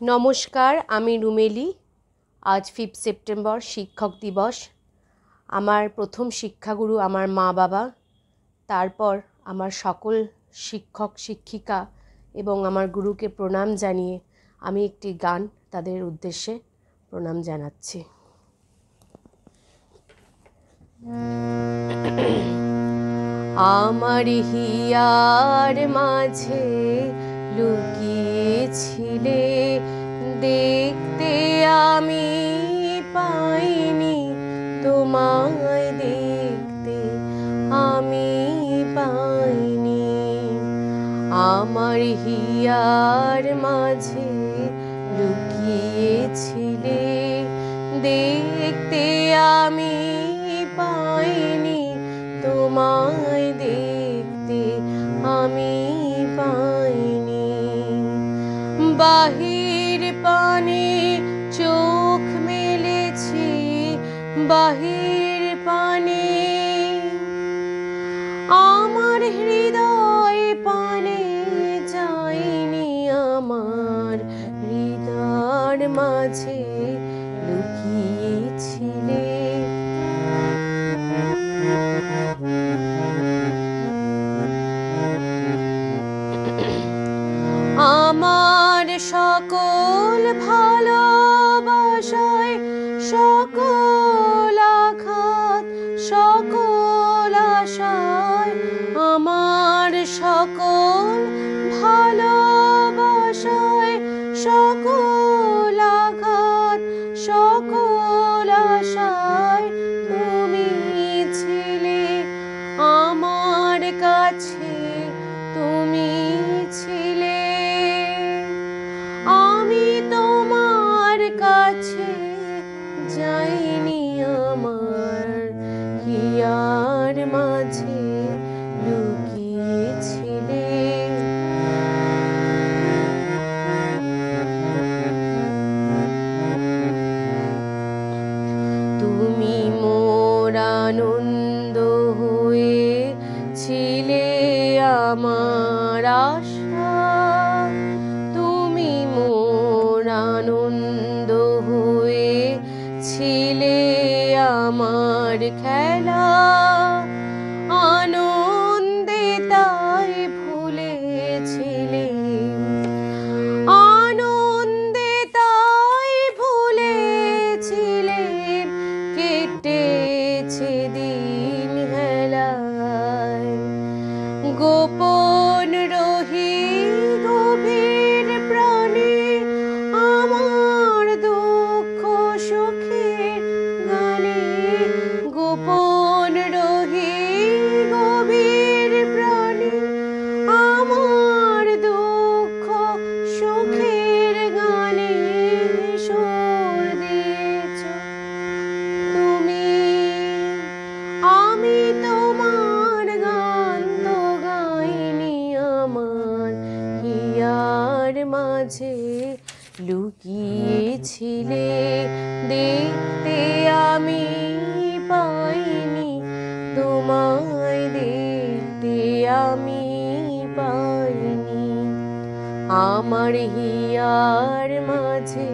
নমস্কার, আমি রুমেলি। আজ 5 সেপ্টেম্বর শিক্ষক দিবস। আমার প্রথম শিক্ষাগুরু আমার মা বাবা, তারপর আমার সকল শিক্ষক শিক্ষিকা এবং আমার গুরুকে প্রণাম জানিয়ে আমি একটি গান তাদের উদ্দেশ্যে প্রণাম জানাচ্ছি। আমার হিয়ার মাঝে লুকিয়েছিলে, দেখতে আমি পাইনি, তোমায় দেখতে আমি পাইনি। আমার হিয়ার মাঝে লুকিয়েছিলে, দেখতে আমি পাইনি, তোমায় দেখতে আমি পাইনি। বাহির পানে চোখ মেলেছি, বাহির পানে আমার হৃদয় পানে যায়নি, আমার হৃদয়ের মাঝে লুকিয়েছিলে। আমার সকল ভালোবাসায়, সকল আঘাত, সকল আশায়, আমার সকল ভালোবাসায়, সকল আঘাত, সকল আশায় তুমি ছিলে। আমার কাছে তুমি ছিলে, আমি তোমার কাছে যাইনি, আমার হিয়ার মাঝে লুকিয়েছিলে। তুমি মোর আনন্দ হয়ে ছিলে, আমার আশা, তুমি মোর আনন্দ হয়ে ছিলে, আমার খেলা, আনন্দে তাই ভুলেছিলে, আনন্দে তাই ভুলেছিলে, কেটেছে দিন হেলায়। গোপন রহি গভীর প্রাণে আমার দুঃখ সুখের গানে, গোপন রহি গভীর প্রাণে আমার দুঃখ সুখের গানে সুর দিয়েছ তুমি। আমি তোমার গান তো গাইনি, আমার হিয়ার মাঝে লুকিয়েছিলে, দেখতে আমি পাইনি, তোমায় দেখতে আমি পাইনি। আমার হিয়ার মাঝে